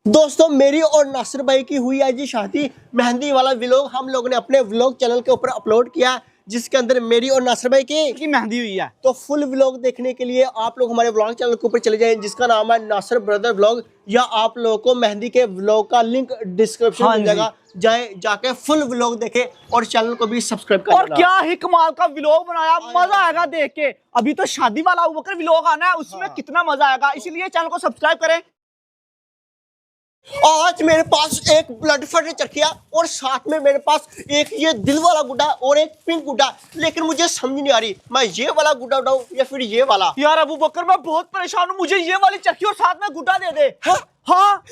दोस्तों मेरी और नासिर भाई की हुई आज जी शादी। मेहंदी वाला व्लॉग हम लोगों ने अपने व्लॉग चैनल के ऊपर अपलोड किया, जिसके अंदर मेरी और नासिर भाई की मेहंदी हुई है। तो फुल व्लॉग देखने के लिए आप लोग हमारे व्लॉग चैनल के ऊपर चले जाएं, जिसका नाम है नासिर ब्रदर व्लॉग, या आप लोगों को मेहंदी के व्लॉग का लिंक डिस्क्रिप्शन में मिल जाएगा। जाके फुल व्लॉग देखें और चैनल को भी सब्सक्राइब कर और क्या ही कमाल का व्लॉग बनाया, मजा आएगा देख के। अभी तो शादी वाला अबूबकर व्लॉग आना है, उसमें कितना मजा आएगा, इसीलिए चैनल को सब्सक्राइब करें। आज मेरे पास एक ब्लड फटे चरखिया और साथ में मेरे पास एक ये दिल वाला गुड्डा और एक पिंक गुड्डा, लेकिन मुझे समझ नहीं आ रही मैं ये वाला गुड्डा उठाऊं या फिर ये वाला। यार अबूबकर मैं बहुत परेशान हूँ, मुझे ये वाली चरखी और साथ में गुड्डा दे दे। हाँ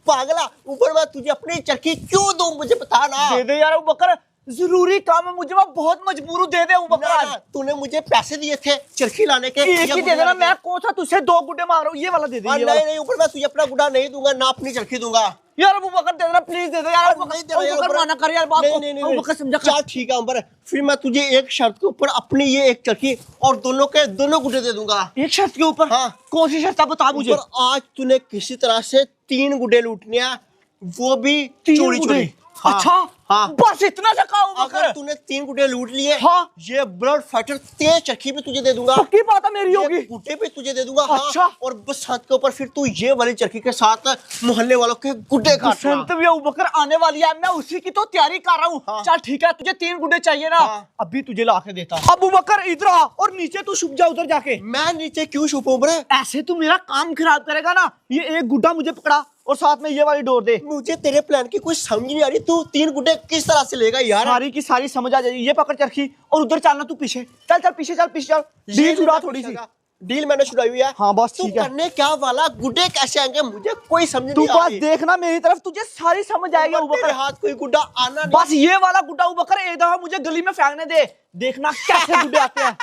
पागला, ऊपर मैं तुझे अपनी चरखी क्यों दूं, मुझे बता ना। दे दे यार अबूबकर, जरूरी काम है मुझे, मैं बहुत मजबूर हूं, दे दे अबूबकर। तूने मुझे पैसे दिए थे चरखी लाने के, एक ही दे देना, मैं कौन सा तुझसे दो गुड्डे मार रहा हूँ, ये वाला दे दे। नहीं ऊपर मैं तुझे अपना गुड्डा नहीं दूंगा ना अपनी चरखी दूंगा। यार अबूबकर दे देना प्लीज, दे दे यार। अबूबकर मना कर यार बाप को। अबूबकर समझा। चल ठीक है अंबर, फिर मैं तुझे एक शर्त के ऊपर अपनी ये एक चरखी और दोनों के दोनों गुड्डे दे दूंगा। एक शर्त के ऊपर? हाँ। कौन सी शर्त बता मुझे। आज तूने किसी तरह से 3 गुड्डे लूटने हैं, वो भी चोरी चोरी। हाँ, अच्छा हाँ। बस इतना सा काम। अगर तूने 3 गुड्डे लूट लिए, हाँ, ये ब्लड फाइटर तेज चरखी भी तुझे दे दूंगा। पक्की बात है मेरी होगी। गुड्डे भी तुझे दे दूंगा। अच्छा। हाँ, और बसंत के ऊपर फिर तू ये वाली चरखी के साथ मोहल्ले वालों के गुड्डे काटना। बसंत भी अबूबकर आने वाली है, मैं उसी की तो तैयारी कर रहा हूँ। हाँ। चल ठीक है, तुझे 3 गुड्डे चाहिए ना। हाँ। अभी तुझे ला के देता हूँ। अबूबकर इधर आ और नीचे तू छुप जा उधर जाके। मैं नीचे क्यों छुपूं बरे? ऐसे तू मेरा काम खराब करेगा ना। ये एक गुड्डा मुझे पकड़ा और साथ में ये वाली डोर दे। मुझे तेरे प्लान की कुछ समझ नहीं आ रही, तू 3 गुड्डे किस तरह से लेगा यार? सारी की सारी समझ आ जाएगी। ये पकड़ चरखी और उधर चलना तू पीछे। चल चल पीछे चल पीछे चल। डील छुड़ा थोड़ी सी। डील मैंने छुड़ाई हुई है। हाँ बस तू ठीक है। करने क्या वाला, गुड्डे कैसे आएंगे मुझे कोई समझ तू नहीं आ बस रही। देखना मेरी तरफ, तुझे सारी समझ आएगी मेरे अबूबकर। हाथ कोई गुड्डा आना नहीं। बस ये वाला गुड्डा अबूबकर एक दफा मुझे गली में फेंकने दे, देखना कैसे गुड्डे आते हैं।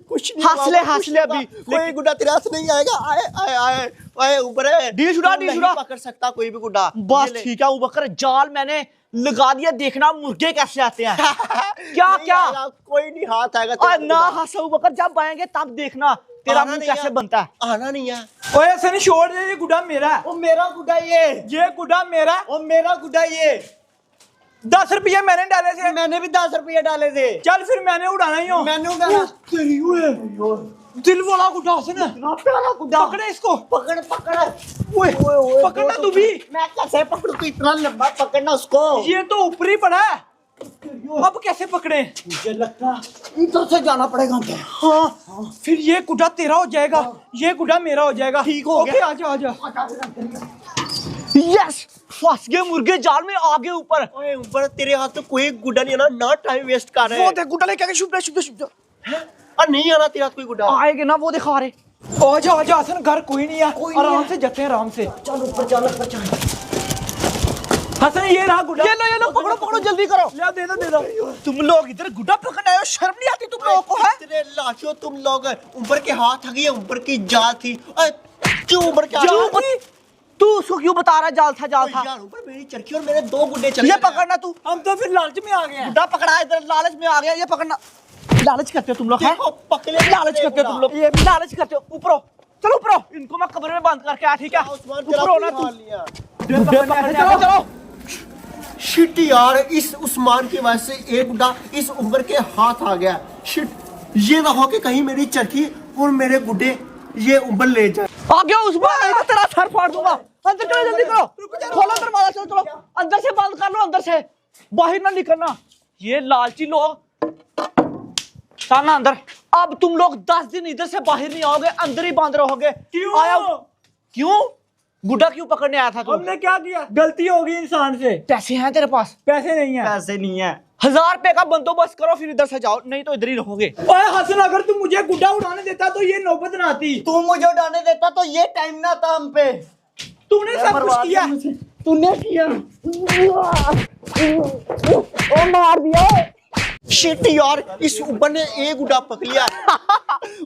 कुछ नहीं हंस ले अभी। कोई गुड्डा तेरे हाथ नहीं आएगा। आए आए आए आए ऊपर है। डील छुड़ा, डील छुड़ा। पकड़ सकता कोई भी गुड्डा। बस ठीक है अबूबकर, जाल मैंने लगा दिया, देखना मुर्गे कैसे आते हैं। क्या क्या कोई नहीं हाथ आएगा और ना हंस अबूबकर, जब आएंगे तब देखना तेरा मुंह कैसे बनता है। आना नहीं है। ओए ऐसे नहीं छोड़ दे, ये गुड्डा मेरा है। ओ मेरा गुड्डा ये गुड्डा मेरा है। ओ मेरा गुड्डा ये 10 रुपये मैंने डाले थे। मैंने भी 10 रुपये डाले थे। चल फिर मैंने उड़ाना ही हो। मैंने उड़ाना। तेरी हुए दिल वाला गुड्डा हसन है। पकड़े इसको। पकड़ पकड़। ओए पकड़ना तू भी। मैं कैसे पकड़ूं, तू इतना लंबा पकड़ना उसको। ये तो ऊपर ही पड़ा है, अब कैसे पकड़े? मुझे लगता है इधर से जाना पड़ेगा हमें। हाँ फिर ये गुड्डा तेरा हो जाएगा, ये गुड्डा मेरा हो जाएगा। ठीक हो गया। आजा आजा। यस, फंस गए मुर्गे जाल में, आगे ऊपर। ओए ऊपर तेरे हाथ में कोई गुड्डा नहीं है ना टाइम वेस्ट कर रहे वो हैं। देख गुड्डा लेके आके छुप जा। और नहीं आना तेरा कोई गुड्डा। आएगा ना वो दिखा रहे। आजा आजा हसन, घर कोई नहीं है, आराम से जाते हैं आराम से। चल ऊपर चल ऊपर चल। हसन ये रहा गुड्डा। ये लो पकड़ो पकड़ो जल्दी करो। ले दे दो। तुम लोग इधर गुड्डा पकड़ने आए हो, शर्म नहीं आती तुम लोगों को? है तेरे लाशों तुम लोग ऊपर के हाथ आ गए, ऊपर की जाल थी। क्यों ऊपर क्या तू उसको क्यों बता रहा है जाल था जाल था? यार ऊपर मेरी चरखी और मेरे 2 गुड्डे चले। ये पकड़ना तू। हम तो फिर लालच में आ गए हैं। गुड्डा पकड़ा इधर, लालच में आ गया। ये पकड़ना। लालच करते हो तुम लोग, हैं? पकड़े लालच करते हो तुम लोग, ये भी लालच करते हो। ऊपर चलो ऊपर, इनको मैं कमरे में बंद करके आ, ठीक है? ऊपर होना तू। चलो शिट यार, इस उस्मान की वजह से एक गुड्डा इस उम्र के हाथ आ गया। शिट, ये ना हो कि कहीं मेरी चरखी और मेरे गुड्डे ये उम्र ले जाए। आ गया उस्मान, नहीं तो तेरा सर फाड़ दूंगा। अंदर चलो जल्दी करो, खोलो दरवाजा। चलो चलो अंदर से बंद कर लो, अंदर से बाहर ना निकलना। ये लालची लोग ना अंदर। अब तुम लोग 10 दिन इधर से बाहर नहीं आओगे, अंदर ही बंद रहोगे। क्यों? आया क्यों? गुड्डा क्यों पकड़ने आया था तू? हमने क्या किया? गलती होगी इंसान से। पैसे हैं तेरे पास? पैसे नहीं है। पैसे नहीं है। 1000 रुपए का बंदोबस्त करो, फिर इधर से जाओ, नहीं तो इधर ही रहोगे। ओए हसन, अगर तू मुझे गुड्डा उड़ाने देता तो ये नौबत ना आती। तू मुझे उड़ाने देता तो ये टाइम ना था हम पे। तूने सब कुछ किया। तूने किया। ओ मार दिया। शिट यार, इस ऊपर ने एक गुड्डा पकड़ लिया।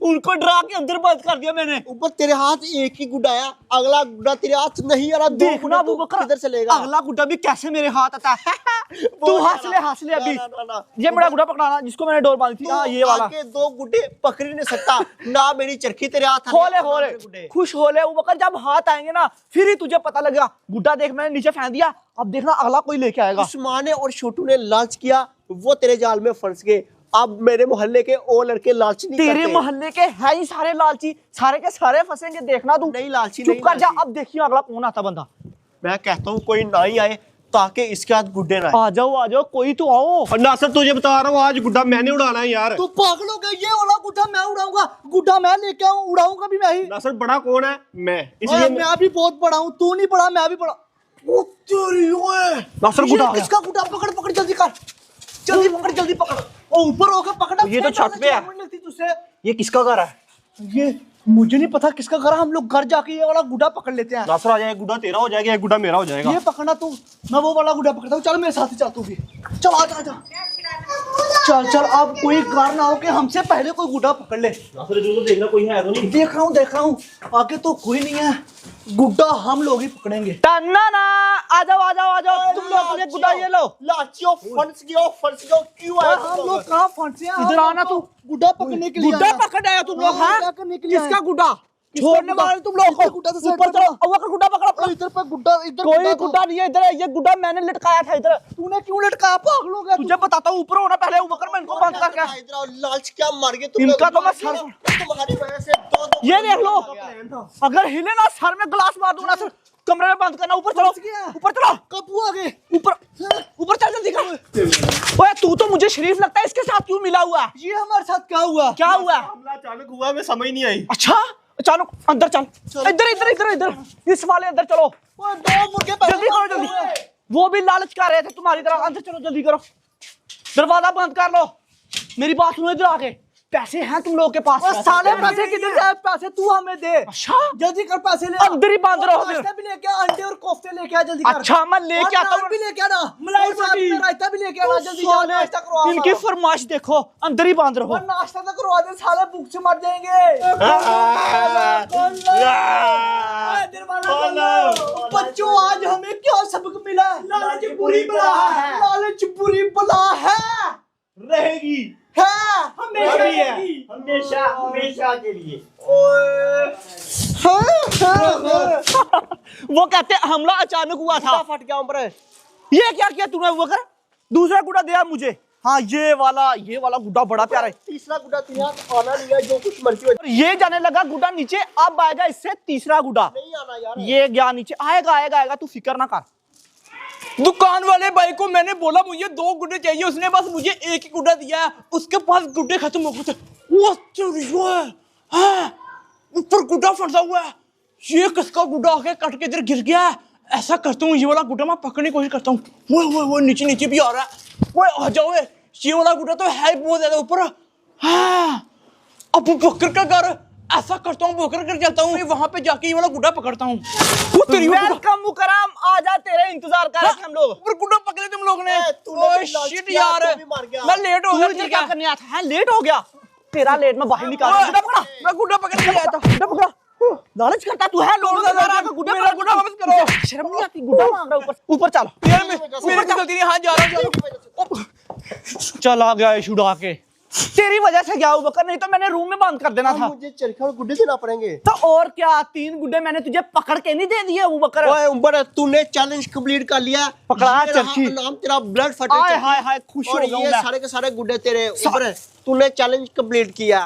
उनको डरा के अंदर बंद कर दिया मैंने। ऊपर तेरे हाथ एक ही गुड्डा आया, अगला गुड्डा तेरे हाथ नहीं आ रहा। देखना अबू बकर, किधर से लेगा? अगला गुड्डा भी कैसे मेरे हाथ आता है। तू हंस ले अभी। ना। ये बड़ा गुड्डा पकड़ाना जिसको मैंने डोर बांधी थी। हाँ ये वाला। आगे दो गुड्डे पकड़ ही नहीं सकता ना, मेरी चरखी तेरे हाथ होले खुश होले अबू बकर, जब हाथ आएंगे ना फिर ही तुझे पता लगेगा। गुड्डा देख मैंने नीचे फेंक दिया, अब देखना अगला कोई लेके आएगा। उस्मान ने और छोटू ने लालच किया, वो तेरे जाल में फंस गए। अब मेरे मोहल्ले के और लड़के लालची नहीं तेरे करते। मोहल्ले के है ही सारे लालची, सारे के सारे फंसेंगे, देखना तू। नहीं लालची, चुप नहीं कर जा, लालची। अब देखिए अगला कौन आता बंदा। मैं कहता हूँ कोई ना ही आए ताकि इसके हाथ गुड्डे ना आए। आ जाओ कोई तो आओ। और नासर तुझे बता रहा हूँ, आज गुड्डा मैंने उड़ाना है यार। तू पागल हो गया, ये वाला गुड्डा मैं उड़ाऊंगा, गुड्डा मैं लेके आऊं, उड़ाऊंगा भी मैं ही। नासर बड़ा कौन है? मैं, इसलिए इसलिए मैं भी बहुत बड़ा हूं, तू नहीं बड़ा मैं भी बड़ा। ओ तेरी ओए, नासर ये गुड्डा आ गया। किसका गुड्डा? पकड़ पकड़ जल्दी कर, जल्दी पकड़ जल्दी पकड़। ओ ऊपर होकर पकड़ा। ये तो छत पे है। लगती तुझसे। ये किसका घर है? ये मुझे नहीं पता किसका घर है, हम लोग घर जाके ये वाला गुड्डा पकड़ लेते हैं। नासर आ जाए, गुड्डा तेरा हो जाएगा, एक गुड्डा मेरा हो जाएगा। ये पकड़ना तू, मैं वो वाला गुड्डा पकड़ता हूँ। चल मेरे साथ ही चल तू भी, चल आ जा। चल चल, अब कोई कार ना हो कि हमसे पहले कोई गुड्डा पकड़ ले। नासर जो तो देखना कोई है तो नहीं। देख रहा हूँ आगे तो कोई नहीं है, गुड्डा हम लोग ही पकड़ेंगे। टन्ना ना, आ जाओ तुम लोग ये गुड्डा ये लो। लालचियों फंस गयो क्यों आए हम लोग कहाँ फंसे हैं? इधर आना तू। गुड्डा पकड़ने के लिए गुड्डा आए हैं। पकड़ आया तुम लोग। हाँ, हाँ क्या करने के लिए आए? किसका गुड्डा? किसका छोड़ने गुड्डा? वाले तुम लोग इधर गुड्डा तो साइड ऊपर पे चलो, चलो। अबू का गुड्डा पकड़ अपना। इधर पे गुड्डा, इधर कोई गुड्डा गुड्डा नहीं है इधर, ये गुड्डा मैंने लटकाया था इधर। तूने क्यों लटकाया? पागल हो गया तू। तुझे बताता हूँ, ऊपर होना पहले ऊपर, मैं इनको बंद करके। इधर आओ, लालच क्या मार गए तुम इनका लोग? तो मैं सर, तुम्हारी वजह से दो ये देख लो, अगर हिले ना सर में ग्लास मार दूंगा सर। कमरे में बंद करना, ऊपर चलो, ऊपर चलो, कब आ गए? ऊपर चल जल्दी कर। ओए तू तो मुझे शरीफ लगता है, इसके साथ क्यों मिला हुआ है? ये हमारे साथ क्या हुआ? क्या हुआ? हमला अचानक हुआ, मैं समझ नहीं आई। अच्छा अचानक अंदर चल, इधर इस वाले अंदर चलो। ओए, दो मुर्गे पैदा जल्दी करो जल्दी। वो भी लालच कर रहे थे तुम्हारी तरह, अंदर चलो जल्दी करो। दरवाजा बंद कर लो। मेरी बात सुनो, इधर आके पैसे हैं तुम लोगों के पास? और साले पैसे किधर से आए? पैसे तू हमें दे। अच्छा जल्दी कर, पैसे ले। अंदर ही बंद रहो फिर। नाश्ता भी लेके आ, अंडे और कोफ्ते लेके आ, जल्दी कर। अच्छा मैं लेके आता हूँ। भी लेके आना, मलाई रोटी, रायता भी लेके आना, जल्दी जा, नाश्ता करवा। इनकी फरमाइश देखो, अंदर ही बंद रहो। और नाश्ता तो करवा दे, साले भूख से मर जाएंगे। बच्चों आज हमें क्या सबक मिला? लालच बुरी बला है। लालच बुरी बला है, रहेगी हमेशा रहेगी। हमेशा के लिए। वो कहते हैं हमला अचानक हुआ था। फट गया ऊपर। ये क्या किया तूने? वो कर दूसरा गुड्डा दिया मुझे। हाँ ये वाला गुड्डा बड़ा प्यारा है। तीसरा गुड्डा तेरे हाथ आना नहीं है, जो कुछ मर्जी हो। और ये जाने लगा गुड्डा नीचे, अब आएगा इससे तीसरा गुड्डा। नहीं आना यार। ये गया नीचे, आएगा तू फिक्र ना कर। दुकान वाले भाई को मैंने बोला मुझे 2 गुड्डे चाहिए, उसने बस मुझे एक ही गुड्डा दिया है। उसके पास गुड्डे खत्म हो गए। वो चोरियो है, हाँ, ऊपर गुड्डा फंसा हुआ है। ये किसका गुड्डा आके कट के इधर गिर गया है। ऐसा करता हूँ, ये वाला गुड्डा मैं पकड़ने की कोशिश करता हूँ। वो नीचे भी आ रहा है। वो आ जाओ, ये वाला गुड्डा तो है बहुत ज्यादा ऊपर। हाँ, अब बकर का घर। ऐसा करता हूँ, बकर कर चलता हूँ, वहां पे जाके ये वाला गुड्डा पकड़ता हूँ। वेलकम मुकरम, आजा, तेरे इंतजार कर रहे थे हम लोग। ऊपर गुड्डा पकड़े तुम लोग ने। तूने ओए भी लालच शिट किया, यार, तू भी मार गया। मैं लेट हो तू गया। इधर क्या करने आया था? लेट हो गया तेरा, लेट में बाहर निकाल। ओए, गुड्डा पकड़ा, मैं गुड्डा पकड़ के आया था। गुड्डा पकड़ा। लालच करता तू है, लोग गुड्डा मेरा गुड्डा वापस करो। शर्म नहीं आती? गुड्डा मांग रहा ऊपर चलो। यार मेरी गलती नहीं, हाथ जा रहा हूँ। चल आ गया छुड़ा के। तेरी वजह से क्या हुआ, नहीं तो मैंने रूम में बंद कर देना था। मुझे चरखा और गुड्डे देना पड़ेंगे। तो और क्या, 3 गुड्डे मैंने तुझे पकड़ के नहीं दे दिए? बकर ओए उम्र, तूने चैलेंज कंप्लीट कर लिया। पकड़ा ये रहा चरखी। नाम तेरा ब्लड फटे। हाय खुश हो और गया ये मैं। सारे के सारे गुड्डे तेरे ऊपर। तूने चैलेंज कंप्लीट किया।